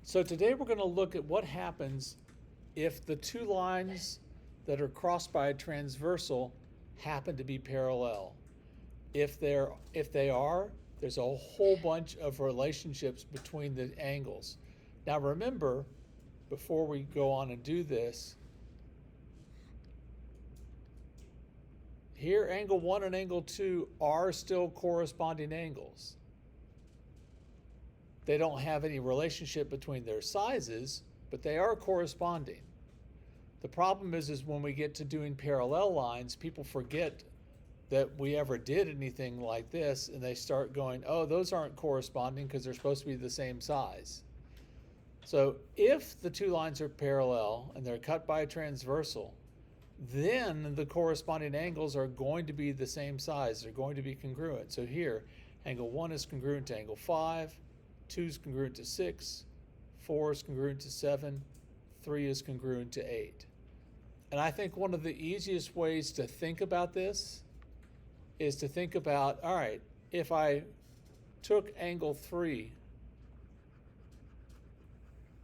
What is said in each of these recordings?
So today we're going to look at what happens if the two lines that are crossed by a transversal happen to be parallel. If they are, there's a whole bunch of relationships between the angles. Now remember, before we go on and do this, here angle 1 and angle 2 are still corresponding angles. They don't have any relationship between their sizes, but they are corresponding. The problem is when we get to doing parallel lines, people forget that we ever did anything like this, and they start going, oh, those aren't corresponding because they're supposed to be the same size. So if the two lines are parallel and they're cut by a transversal, then the corresponding angles are going to be the same size. They're going to be congruent. So here, angle 1 is congruent to angle 5, 2 is congruent to 6, 4 is congruent to 7, 3 is congruent to 8. And I think one of the easiest ways to think about this is to think about, all right, if I took angle 3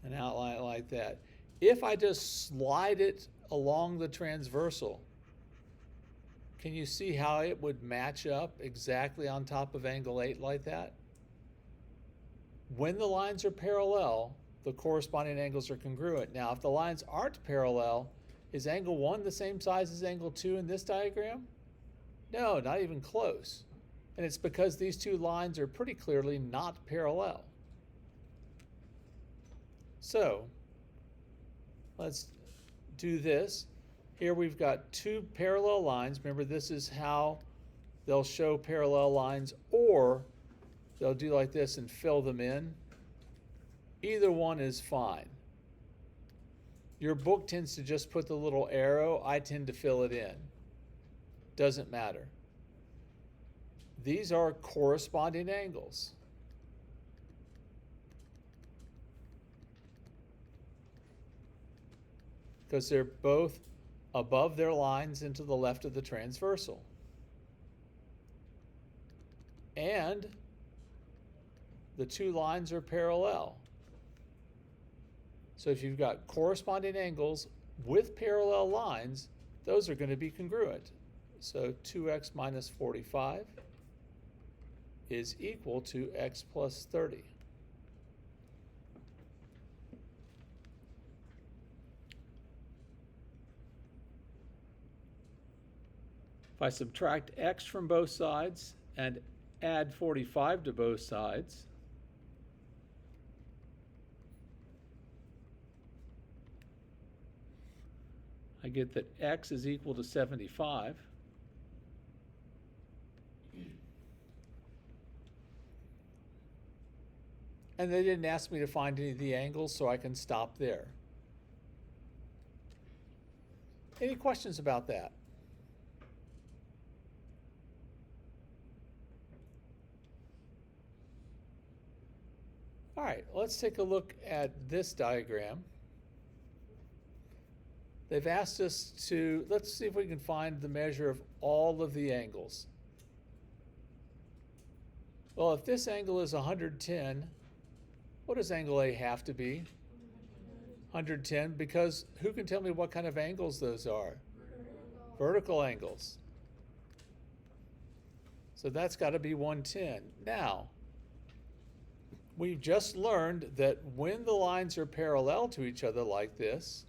and outline it like that, if I just slide it along the transversal, can you see how it would match up exactly on top of angle 8 like that? When the lines are parallel, the corresponding angles are congruent. Now, if the lines aren't parallel, is angle 1 the same size as angle 2 in this diagram? No, not even close. And it's because these two lines are pretty clearly not parallel. So, let's do this. Here we've got two parallel lines. Remember, this is how they'll show parallel lines, or they'll do like this and fill them in. Either one is fine. Your book tends to just put the little arrow. I tend to fill it in. Doesn't matter. These are corresponding angles. Because they're both above their lines and to the left of the transversal. And the two lines are parallel. So if you've got corresponding angles with parallel lines, those are going to be congruent. So 2x minus 45 is equal to x plus 30. If I subtract x from both sides and add 45 to both sides, I get that x is equal to 75. And they didn't ask me to find any of the angles, so I can stop there. Any questions about that? All right, let's take a look at this diagram. They've asked us to, let's see if we can find the measure of all of the angles. Well, if this angle is 110, what does angle A have to be? 110, because who can tell me what kind of angles those are? Vertical angles. So that's got to be 110. Now, we've just learned that when the lines are parallel to each other like this,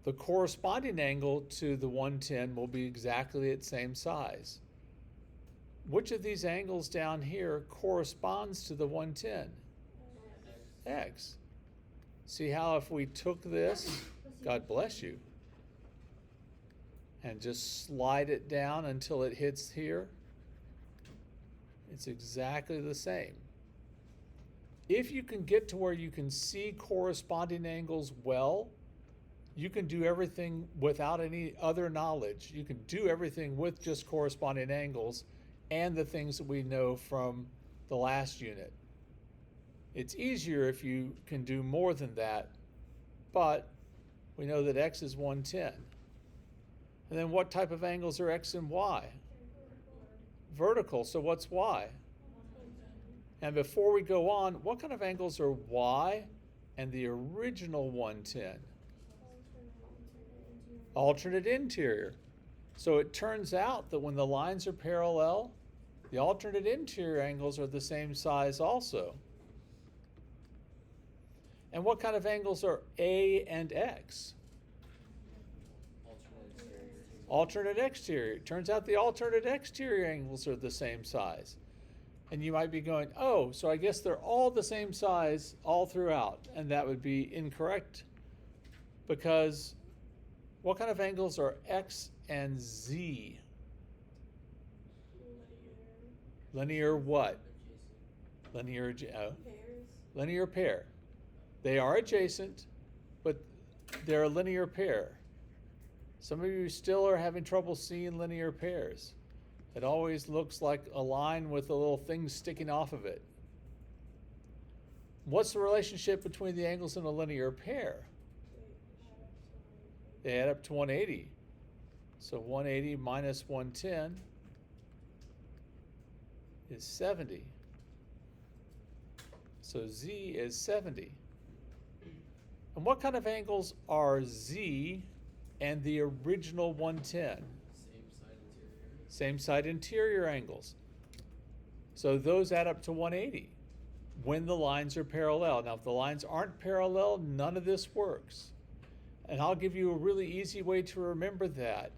the corresponding angle to the 110 will be exactly its same size. Which of these angles down here corresponds to the 110? X. See how if we took this, God bless you, and just slide it down until it hits here, it's exactly the same. If you can get to where you can see corresponding angles well, you can do everything without any other knowledge. You can do everything with just corresponding angles and the things that we know from the last unit. It's easier if you can do more than that, but we know that x is 110. And then what type of angles are x and y? Vertical, so what's y? And before we go on, what kind of angles are y and the original 110? Alternate interior. So it turns out that when the lines are parallel, the alternate interior angles are the same size also. And what kind of angles are A and X? Alternate exterior. Turns out the alternate exterior angles are the same size. And you might be going, oh, so I guess they're all the same size all throughout. And that would be incorrect, because what kind of angles are X and Z? Linear what? Linear, linear pair. They are adjacent, but they're a linear pair. Some of you still are having trouble seeing linear pairs. It always looks like a line with a little thing sticking off of it. What's the relationship between the angles in a linear pair? They add up to 180. So 180 minus 110 is 70. So Z is 70. And what kind of angles are Z and the original 110? Same side interior angles. So those add up to 180 when the lines are parallel. Now, if the lines aren't parallel, none of this works. And I'll give you a really easy way to remember that.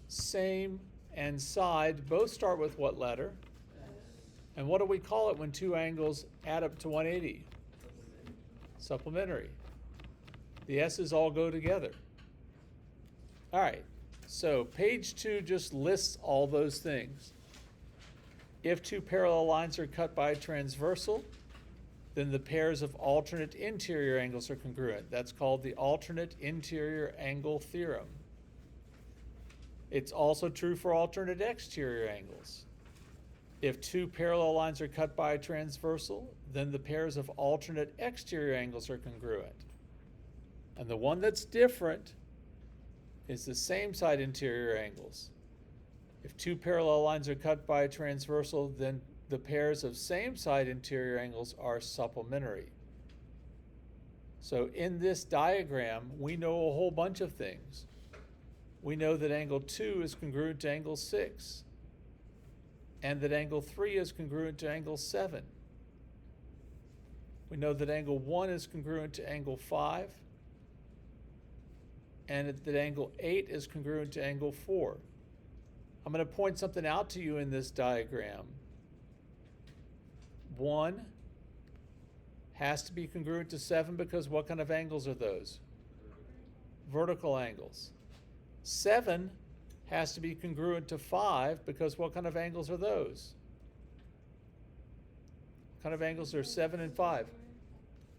Same and side both start with what letter? And what do we call it when two angles add up to 180? Supplementary. The S's all go together. All right, so page 2 just lists all those things. If two parallel lines are cut by a transversal, then the pairs of alternate interior angles are congruent. That's called the alternate interior angle theorem. It's also true for alternate exterior angles. If two parallel lines are cut by a transversal, then the pairs of alternate exterior angles are congruent. And the one that's different is the same side interior angles. If two parallel lines are cut by a transversal, then the pairs of same side interior angles are supplementary. So in this diagram, we know a whole bunch of things. We know that angle 2 is congruent to angle 6, and that angle 3 is congruent to angle 7. We know that angle 1 is congruent to angle 5, and that angle 8 is congruent to angle 4. I'm going to point something out to you in this diagram. 1 has to be congruent to 7 because what kind of angles are those? Vertical angles. 7 has to be congruent to 5 because what kind of angles are those? What kind of angles are 7 and 5?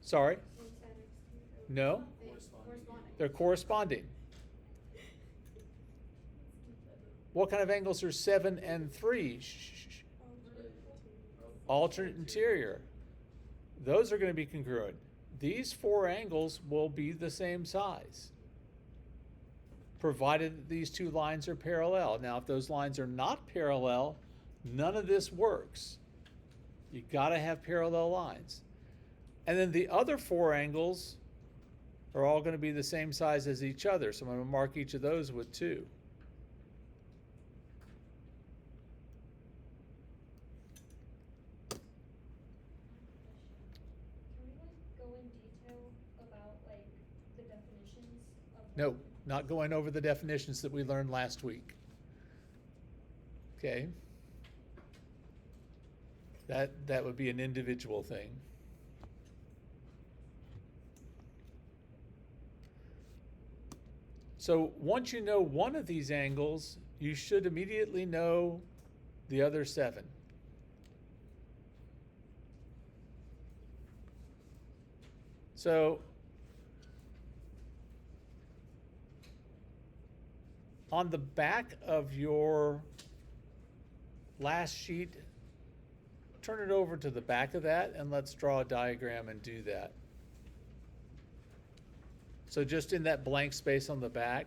Sorry? No? They're corresponding. What kind of angles are 7 and 3? Alternate interior. Those are going to be congruent. These 4 angles will be the same size, provided that these 2 lines are parallel. Now, if those lines are not parallel, none of this works. You got to have parallel lines. And then the other 4 angles are all going to be the same size as each other. So I'm going to mark each of those with 2. No, not going over the definitions that we learned last week. Okay? That would be an individual thing. So once you know one of these angles, you should immediately know the other 7. So on the back of your last sheet, turn it over to the back of that and let's draw a diagram and do that. So just in that blank space on the back,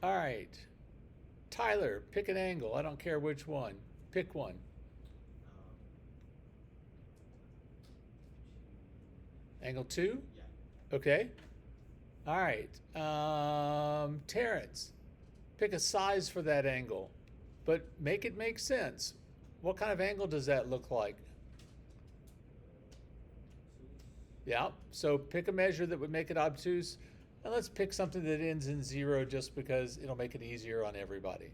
All right. Tyler, pick an angle. I don't care which one. Pick one. Angle 2? Yeah. Okay. All right. Terrence, pick a size for that angle, but make it make sense. What kind of angle does that look like? Yeah. So pick a measure that would make it obtuse. And let's pick something that ends in 0 just because it'll make it easier on everybody.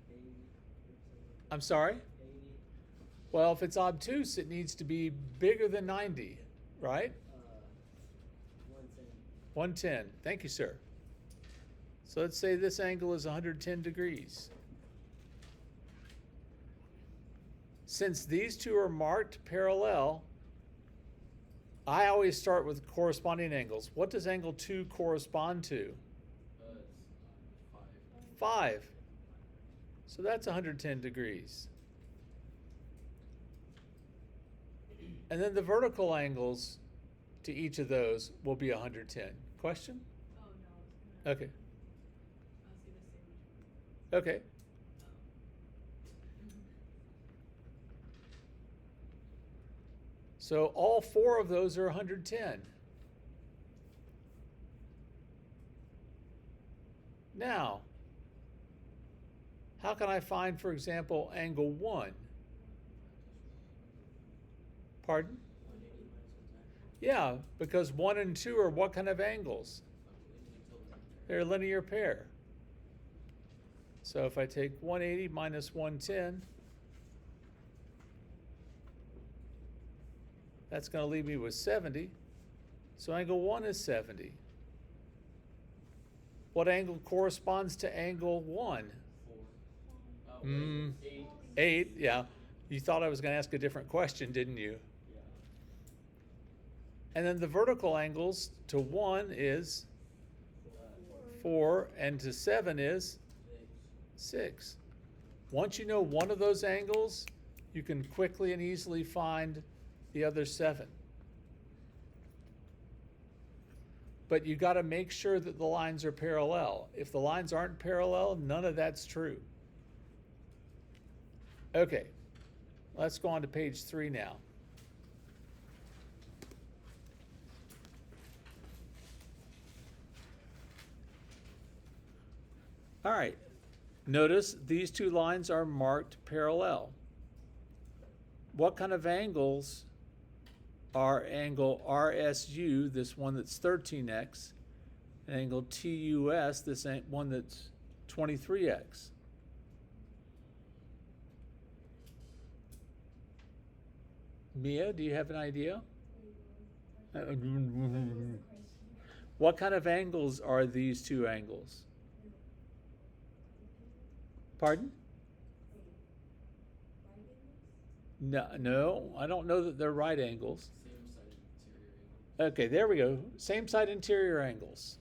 80. I'm sorry? 80. Well, if it's obtuse, it needs to be bigger than 90, right? 110. 110. Thank you, sir. So let's say this angle is 110 degrees. Since these two are marked parallel, I always start with corresponding angles. What does angle 2 correspond to? It's 5. So that's 110 degrees. And then the vertical angles to each of those will be 110. Question? Oh, no. Okay. I'll see the same. Okay. So all 4 of those are 110. Now, how can I find, for example, angle 1? Pardon? 180 minus 110. Yeah, because 1 and 2 are what kind of angles? They're a linear pair. So if I take 180 minus 110, that's going to leave me with 70. So angle 1 is 70. What angle corresponds to angle 1? 4. Oh, 8. 8, yeah. You thought I was going to ask a different question, didn't you? Yeah. And then the vertical angles to 1 is 4, and to 7 is 6. Once you know one of those angles, you can quickly and easily find the other 7. But you got to make sure that the lines are parallel. If the lines aren't parallel, none of that's true. Okay, let's go on to page 3 now. All right, notice these two lines are marked parallel. What kind of angles are angle RSU, this one that's 13x, and angle TUS, this one that's 23x? Mia, do you have an idea? What kind of angles are these two angles? Pardon? No, I don't know that they're right angles. Same side interior angle. Okay, there we go. Same side interior angles.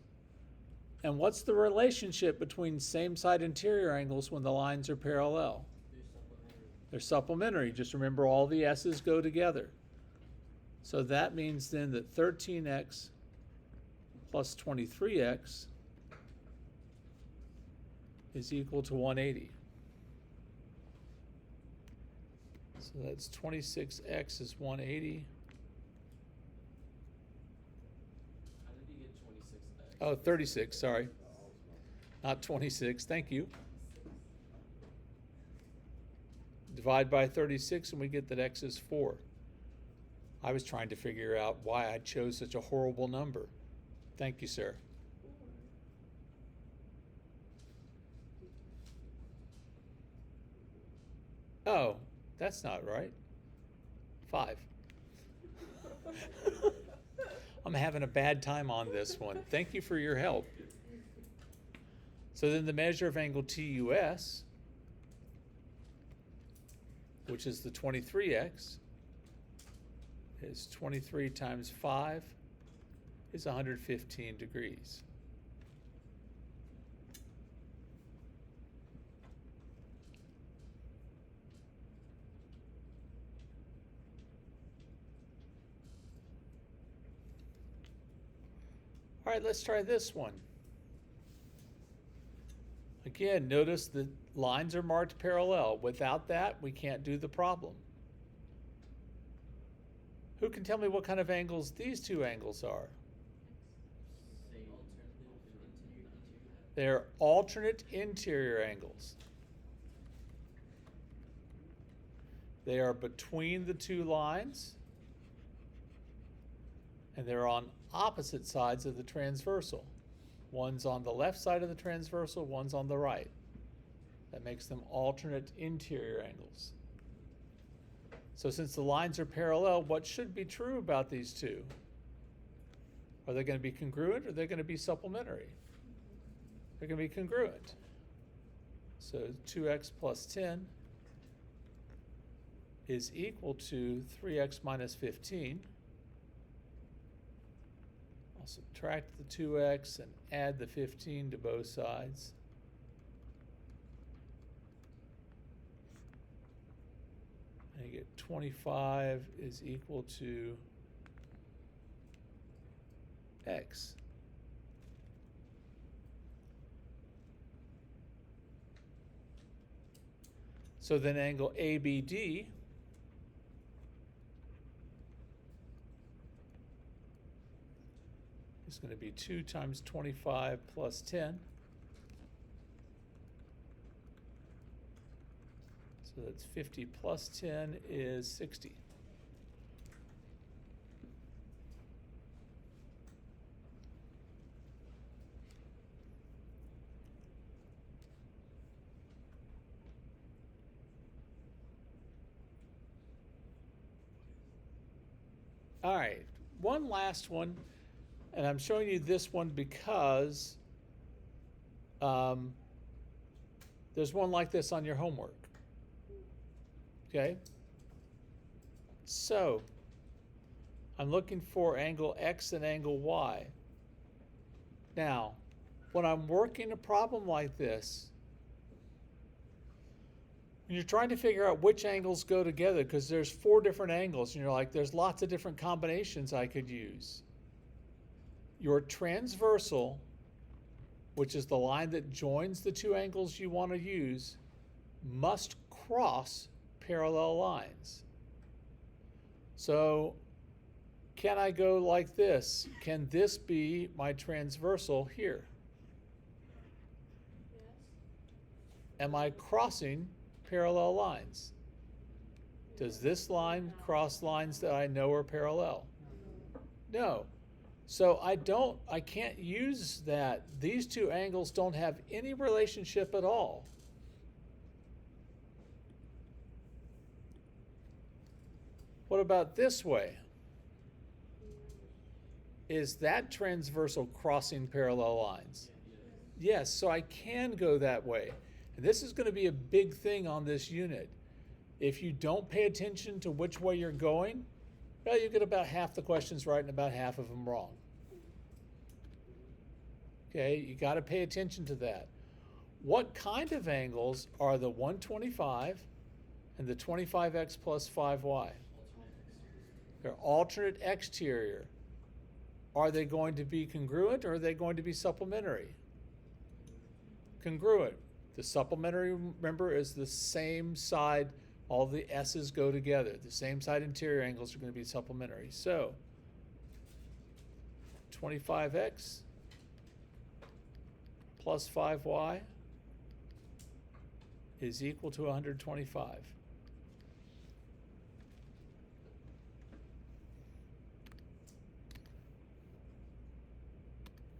And what's the relationship between same side interior angles when the lines are parallel? They're supplementary. Just remember all the S's go together. So that means then that 13x plus 23x is equal to 180. So that's 26x is 180. How did you get 26x? Oh, 36, sorry. Not 26, thank you. Divide by 36 and we get that x is 4. I was trying to figure out why I chose such a horrible number. Thank you, sir. Oh, that's not right. 5. I'm having a bad time on this one. Thank you for your help. So then the measure of angle TUS, which is the 23x, is 23 times 5 is 115 degrees. All right, let's try this one. Again, notice the lines are marked parallel. Without that, we can't do the problem. Who can tell me what kind of angles these two angles are? Say interior. They're alternate interior angles. They are between the two lines, and they're on opposite sides of the transversal. One's on the left side of the transversal, one's on the right. That makes them alternate interior angles. So since the lines are parallel, what should be true about these two? Are they going to be congruent or are they going to be supplementary? They're going to be congruent. So 2x plus 10 is equal to 3x minus 15. I'll subtract the 2x and add the 15 to both sides. And you get 25 is equal to x. So then angle ABD is going to be 2 times 25 plus 10. So that's 50 plus 10 is 60. All right, one last one, and I'm showing you this one because there's one like this on your homework. Okay? So, I'm looking for angle X and angle Y. Now, when I'm working a problem like this, and you're trying to figure out which angles go together because there's 4 different angles and you're like, there's lots of different combinations I could use. Your transversal, which is the line that joins the 2 angles you want to use, must cross parallel lines. So can I go like this? Can this be my transversal here? Yes. Am I crossing parallel lines? Does this line cross lines that I know are parallel? No. So I can't use that. These 2 angles don't have any relationship at all. What about this way? Is that transversal crossing parallel lines? Yes, so I can go that way. And this is going to be a big thing on this unit. If you don't pay attention to which way you're going, well, you get about half the questions right and about half of them wrong. Okay, you got to pay attention to that. What kind of angles are the 125 and the 25x plus 5y? They're alternate exterior. Are they going to be congruent or are they going to be supplementary? Congruent. The supplementary, remember, is the same side. All the S's go together. The same side interior angles are going to be supplementary. So 25x plus 5y is equal to 125.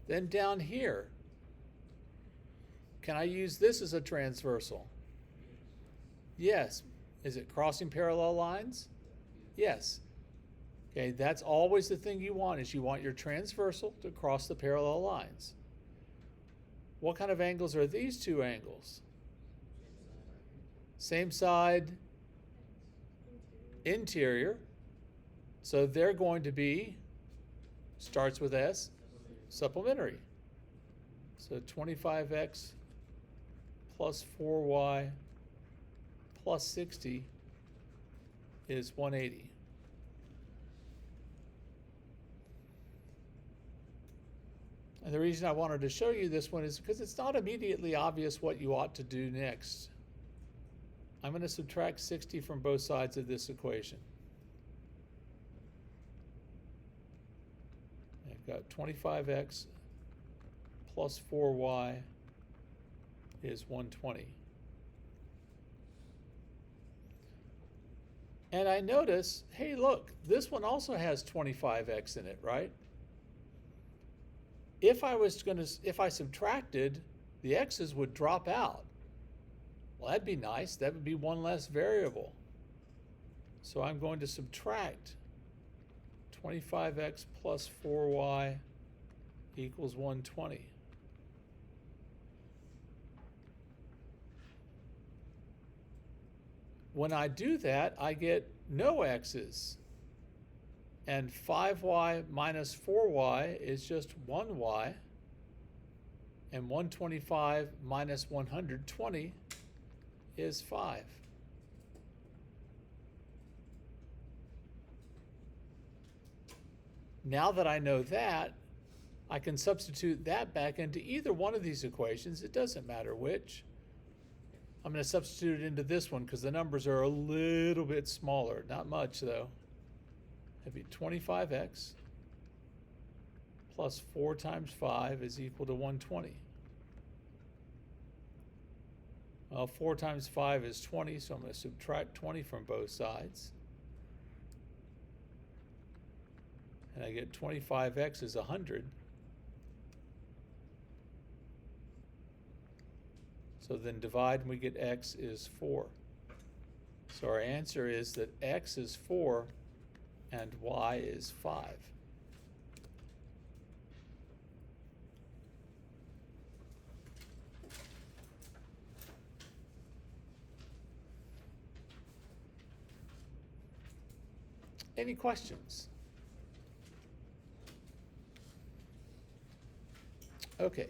Then down here, can I use this as a transversal? Yes. Is it crossing parallel lines? Yes. Okay, that's always the thing you want, is you want your transversal to cross the parallel lines. What kind of angles are these 2 angles? Same side, interior. So they're going to be, starts with S, supplementary. So 25x plus 4y plus 60 is 180. And the reason I wanted to show you this one is because it's not immediately obvious what you ought to do next. I'm going to subtract 60 from both sides of this equation. I've got 25x plus 4y is 120. And I notice, hey, look, this one also has 25x in it, right? If I subtracted, the x's would drop out. Well, that'd be nice. That would be one less variable. So I'm going to subtract 25x plus 4y equals 120. When I do that, I get no x's. And 5y minus 4y is just 1y. And 125 minus 120 is 5. Now that I know that, I can substitute that back into either one of these equations. It doesn't matter which. I'm going to substitute it into this one because the numbers are a little bit smaller. Not much, though. That'd be 25x plus 4 times 5 is equal to 120. Well, 4 times 5 is 20, so I'm going to subtract 20 from both sides. And I get 25x is 100. So then divide and we get x is 4. So our answer is that x is 4 and y is 5. Any questions? Okay.